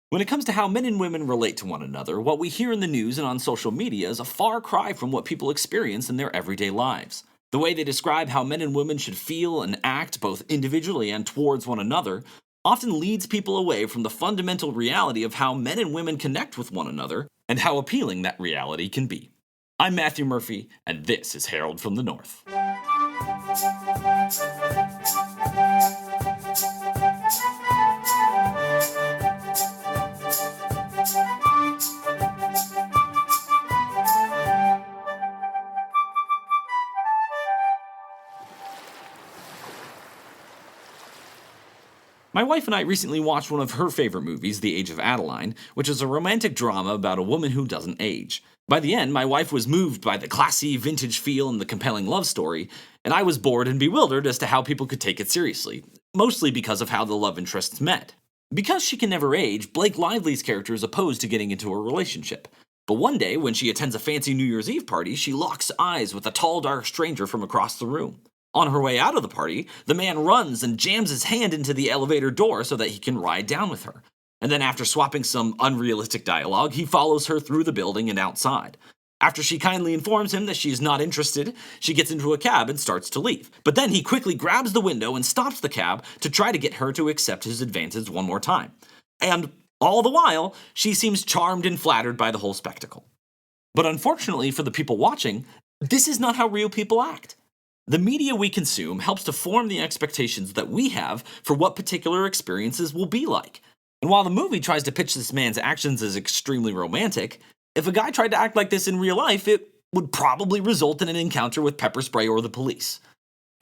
When it comes to how men and women relate to one another, what we hear in the news and on social media is a far cry from what people experience in their everyday lives. The way they describe how men and women should feel and act both individually and towards one another often leads people away from the fundamental reality of how men and women connect with one another and how appealing that reality can be. I'm Matthew Murphy, and this is Herald from the North. My wife and I recently watched one of her favorite movies, The Age of Adeline, which is a romantic drama about a woman who doesn't age. By the end, my wife was moved by the classy, vintage feel and the compelling love story, and I was bored and bewildered as to how people could take it seriously, mostly because of how the love interests met. Because she can never age, Blake Lively's character is opposed to getting into a relationship. But one day, when she attends a fancy New Year's Eve party, she locks eyes with a tall, dark stranger from across the room. On her way out of the party, the man runs and jams his hand into the elevator door so that he can ride down with her. And then, after swapping some unrealistic dialogue, he follows her through the building and outside. After she kindly informs him that she is not interested, she gets into a cab and starts to leave. But then he quickly grabs the window and stops the cab to try to get her to accept his advances one more time. And all the while, she seems charmed and flattered by the whole spectacle. But unfortunately for the people watching, this is not how real people act. The media we consume helps to form the expectations that we have for what particular experiences will be like. And while the movie tries to pitch this man's actions as extremely romantic, if a guy tried to act like this in real life, it would probably result in an encounter with pepper spray or the police.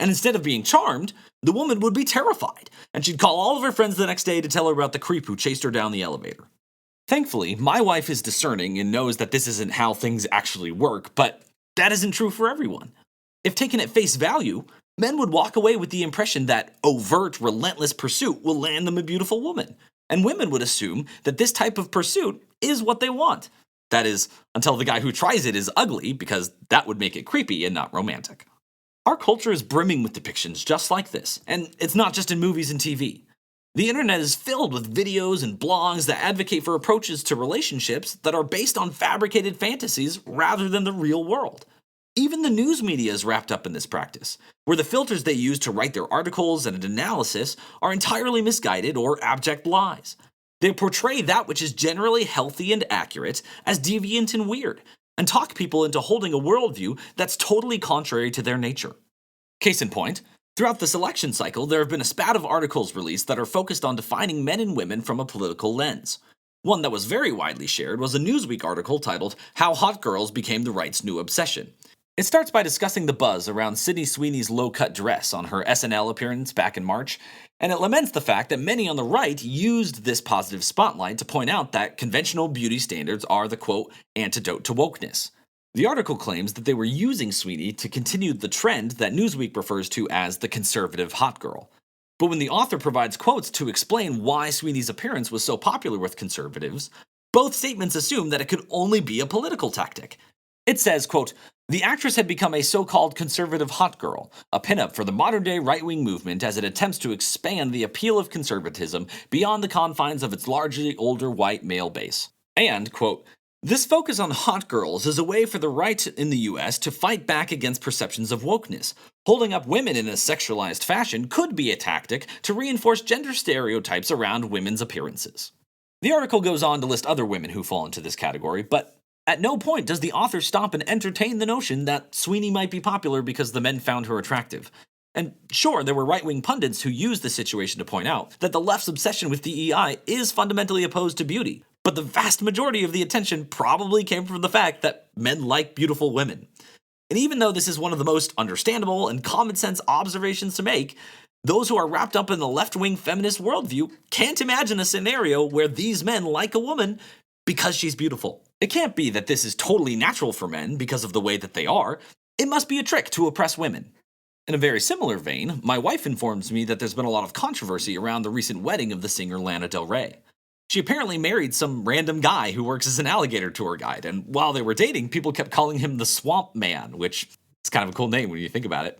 And instead of being charmed, the woman would be terrified, and she'd call all of her friends the next day to tell her about the creep who chased her down the elevator. Thankfully, my wife is discerning and knows that this isn't how things actually work, but that isn't true for everyone. If taken at face value, men would walk away with the impression that overt, relentless pursuit will land them a beautiful woman, and women would assume that this type of pursuit is what they want. That is, until the guy who tries it is ugly, because that would make it creepy and not romantic. Our culture is brimming with depictions just like this, and it's not just in movies and TV. The internet is filled with videos and blogs that advocate for approaches to relationships that are based on fabricated fantasies rather than the real world. Even the news media is wrapped up in this practice, where the filters they use to write their articles and analysis are entirely misguided or abject lies. They portray that which is generally healthy and accurate as deviant and weird, and talk people into holding a worldview that's totally contrary to their nature. Case in point, throughout this election cycle, there have been a spat of articles released that are focused on defining men and women from a political lens. One that was very widely shared was a Newsweek article titled "How Hot Girls Became the Right's New Obsession." It starts by discussing the buzz around Sydney Sweeney's low-cut dress on her SNL appearance back in March, and it laments the fact that many on the right used this positive spotlight to point out that conventional beauty standards are the, quote, antidote to wokeness. The article claims that they were using Sweeney to continue the trend that Newsweek refers to as the conservative hot girl. But when the author provides quotes to explain why Sweeney's appearance was so popular with conservatives, both statements assume that it could only be a political tactic. It says, quote, "The actress had become a so-called conservative hot girl, a pinup for the modern-day right-wing movement as it attempts to expand the appeal of conservatism beyond the confines of its largely older white male base." And, quote, "This focus on hot girls is a way for the right in the US to fight back against perceptions of wokeness. Holding up women in a sexualized fashion could be a tactic to reinforce gender stereotypes around women's appearances." The article goes on to list other women who fall into this category, but at no point does the author stop and entertain the notion that Sweeney might be popular because the men found her attractive. And sure, there were right-wing pundits who used the situation to point out that the left's obsession with DEI is fundamentally opposed to beauty, but the vast majority of the attention probably came from the fact that men like beautiful women. And even though this is one of the most understandable and common-sense observations to make, those who are wrapped up in the left-wing feminist worldview can't imagine a scenario where these men like a woman because she's beautiful. It can't be that this is totally natural for men because of the way that they are. It must be a trick to oppress women. In a very similar vein, my wife informs me that there's been a lot of controversy around the recent wedding of the singer Lana Del Rey. She apparently married some random guy who works as an alligator tour guide, and while they were dating, people kept calling him the Swamp Man, which is kind of a cool name when you think about it.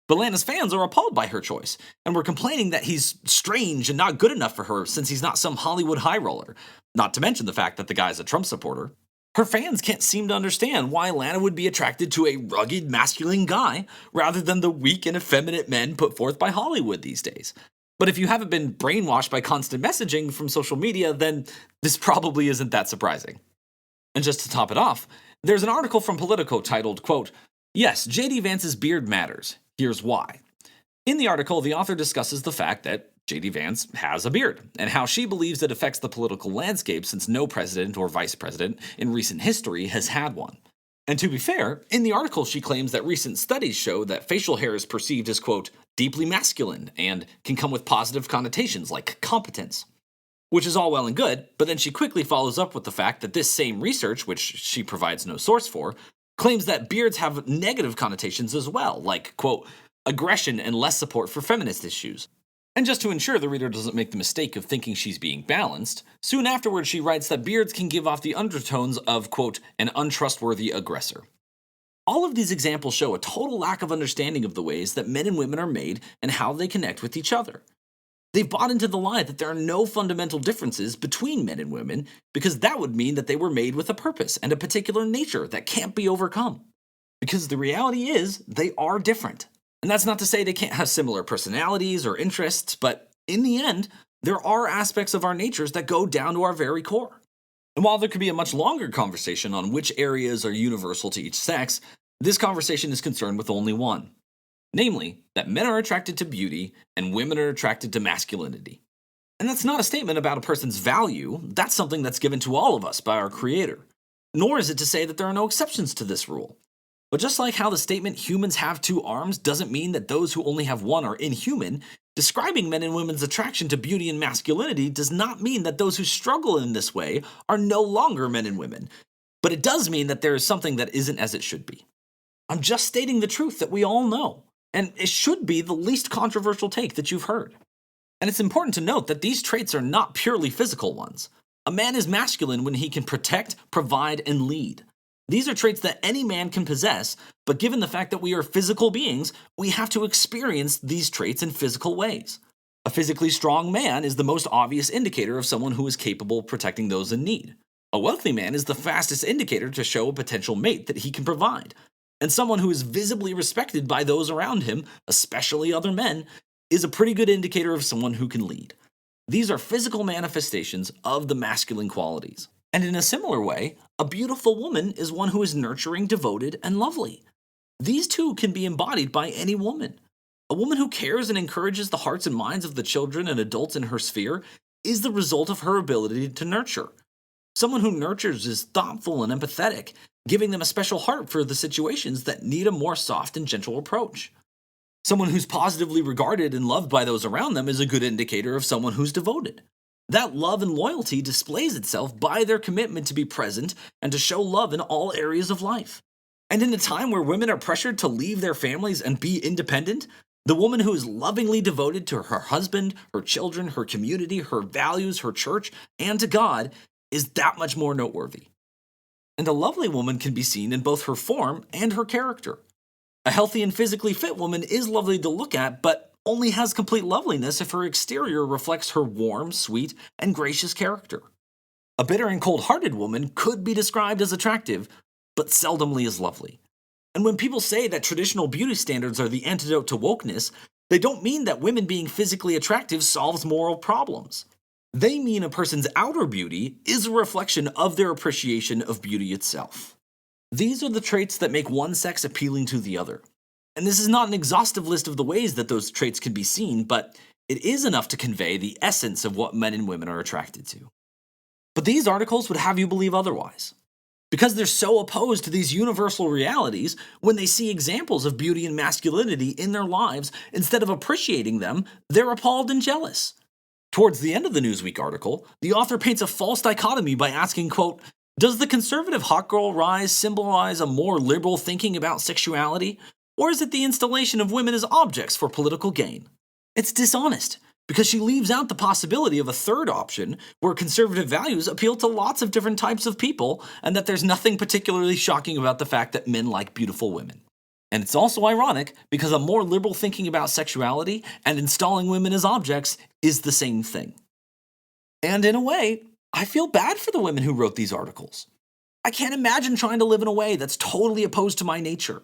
But Lana's fans are appalled by her choice, and were complaining that he's strange and not good enough for her since he's not some Hollywood high roller. Not to mention the fact that the guy's a Trump supporter. Her fans can't seem to understand why Lana would be attracted to a rugged, masculine guy rather than the weak and effeminate men put forth by Hollywood these days. But if you haven't been brainwashed by constant messaging from social media, then this probably isn't that surprising. And just to top it off, there's an article from Politico titled, quote, "Yes, JD Vance's beard matters. Here's why." In the article, the author discusses the fact that JD Vance has a beard, and how she believes it affects the political landscape since no president or vice president in recent history has had one. And to be fair, in the article she claims that recent studies show that facial hair is perceived as, quote, "deeply masculine and can come with positive connotations like competence." Which is all well and good, but then she quickly follows up with the fact that this same research, which she provides no source for, claims that beards have negative connotations as well, like, quote, "aggression and less support for feminist issues." And just to ensure the reader doesn't make the mistake of thinking she's being balanced, soon afterwards she writes that beards can give off the undertones of, quote, "an untrustworthy aggressor." All of these examples show a total lack of understanding of the ways that men and women are made and how they connect with each other. They've bought into the lie that there are no fundamental differences between men and women because that would mean that they were made with a purpose and a particular nature that can't be overcome. Because the reality is, they are different. And that's not to say they can't have similar personalities or interests, but in the end, there are aspects of our natures that go down to our very core. And while there could be a much longer conversation on which areas are universal to each sex, this conversation is concerned with only one. Namely, that men are attracted to beauty and women are attracted to masculinity. And that's not a statement about a person's value, that's something that's given to all of us by our Creator. Nor is it to say that there are no exceptions to this rule. But just like how the statement "humans have two arms" doesn't mean that those who only have one are inhuman, describing men and women's attraction to beauty and masculinity does not mean that those who struggle in this way are no longer men and women. But it does mean that there is something that isn't as it should be. I'm just stating the truth that we all know. And it should be the least controversial take that you've heard. And it's important to note that these traits are not purely physical ones. A man is masculine when he can protect, provide, and lead. These are traits that any man can possess, but given the fact that we are physical beings, we have to experience these traits in physical ways. A physically strong man is the most obvious indicator of someone who is capable of protecting those in need. A wealthy man is the fastest indicator to show a potential mate that he can provide. And someone who is visibly respected by those around him, especially other men, is a pretty good indicator of someone who can lead. These are physical manifestations of the masculine qualities. And in a similar way, a beautiful woman is one who is nurturing, devoted, and lovely. These two can be embodied by any woman. A woman who cares and encourages the hearts and minds of the children and adults in her sphere is the result of her ability to nurture. Someone who nurtures is thoughtful and empathetic, giving them a special heart for the situations that need a more soft and gentle approach. Someone who's positively regarded and loved by those around them is a good indicator of someone who's devoted. That love and loyalty displays itself by their commitment to be present and to show love in all areas of life. And in a time where women are pressured to leave their families and be independent, the woman who is lovingly devoted to her husband, her children, her community, her values, her church, and to God is that much more noteworthy. And a lovely woman can be seen in both her form and her character. A healthy and physically fit woman is lovely to look at, but only has complete loveliness if her exterior reflects her warm, sweet, and gracious character. A bitter and cold-hearted woman could be described as attractive, but seldomly as lovely. And when people say that traditional beauty standards are the antidote to wokeness, they don't mean that women being physically attractive solves moral problems. They mean a person's outer beauty is a reflection of their appreciation of beauty itself. These are the traits that make one sex appealing to the other. And this is not an exhaustive list of the ways that those traits can be seen, but it is enough to convey the essence of what men and women are attracted to. But these articles would have you believe otherwise. Because they're so opposed to these universal realities, when they see examples of beauty and masculinity in their lives, instead of appreciating them, they're appalled and jealous. Towards the end of the Newsweek article, the author paints a false dichotomy by asking, quote, "Does the conservative hot girl rise symbolize a more liberal thinking about sexuality, or is it the installation of women as objects for political gain?" It's dishonest, because she leaves out the possibility of a third option where conservative values appeal to lots of different types of people, and that there's nothing particularly shocking about the fact that men like beautiful women. And it's also ironic because a more liberal thinking about sexuality and installing women as objects is the same thing. And in a way, I feel bad for the women who wrote these articles. I can't imagine trying to live in a way that's totally opposed to my nature.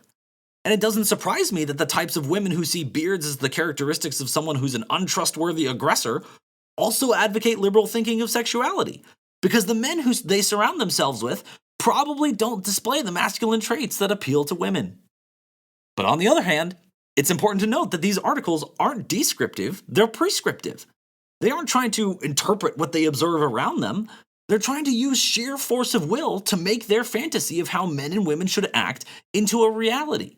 And it doesn't surprise me that the types of women who see beards as the characteristics of someone who's an untrustworthy aggressor also advocate liberal thinking of sexuality, because the men who they surround themselves with probably don't display the masculine traits that appeal to women. But on the other hand, it's important to note that these articles aren't descriptive, they're prescriptive. They aren't trying to interpret what they observe around them. They're trying to use sheer force of will to make their fantasy of how men and women should act into a reality.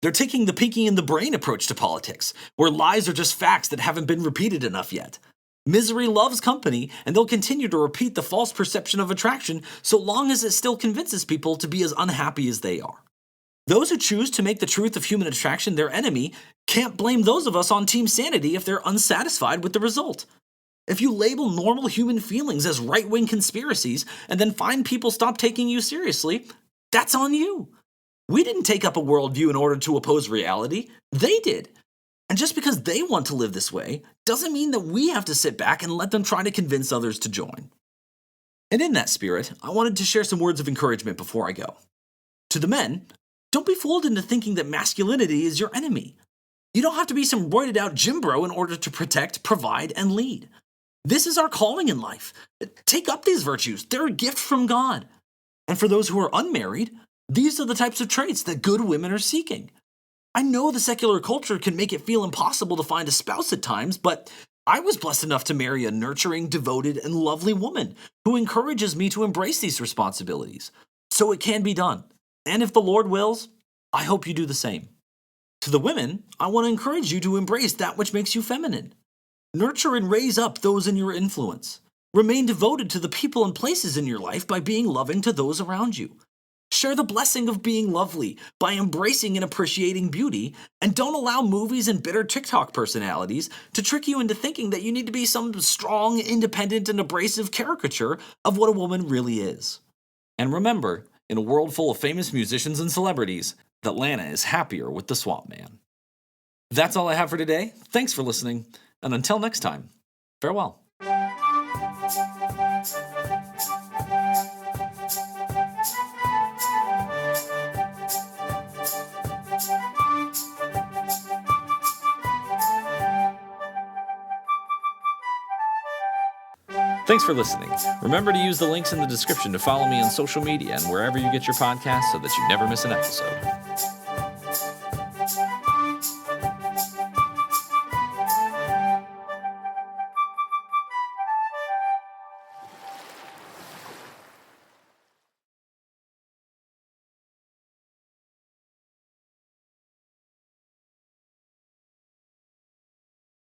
They're taking the pinky in the brain approach to politics, where lies are just facts that haven't been repeated enough yet. Misery loves company, and they'll continue to repeat the false perception of attraction so long as it still convinces people to be as unhappy as they are. Those who choose to make the truth of human attraction their enemy can't blame those of us on Team Sanity if they're unsatisfied with the result. If you label normal human feelings as right-wing conspiracies and then find people stop taking you seriously, that's on you. We didn't take up a worldview in order to oppose reality. They did. And just because they want to live this way doesn't mean that we have to sit back and let them try to convince others to join. And in that spirit, I wanted to share some words of encouragement before I go. To the men, don't be fooled into thinking that masculinity is your enemy. You don't have to be some roided out gym bro in order to protect, provide, and lead. This is our calling in life. Take up these virtues. They're a gift from God. And for those who are unmarried, these are the types of traits that good women are seeking. I know the secular culture can make it feel impossible to find a spouse at times, but I was blessed enough to marry a nurturing, devoted, and lovely woman who encourages me to embrace these responsibilities. So it can be done. And if the Lord wills, I hope you do the same. To the women, I want to encourage you to embrace that which makes you feminine. Nurture and raise up those in your influence. Remain devoted to the people and places in your life by being loving to those around you. Share the blessing of being lovely by embracing and appreciating beauty, and don't allow movies and bitter TikTok personalities to trick you into thinking that you need to be some strong, independent, and abrasive caricature of what a woman really is. And remember, in a world full of famous musicians and celebrities, that Lana is happier with the Swamp Man. That's all I have for today. Thanks for listening, and until next time, farewell. Thanks for listening. Remember to use the links in the description to follow me on social media and wherever you get your podcasts so that you never miss an episode.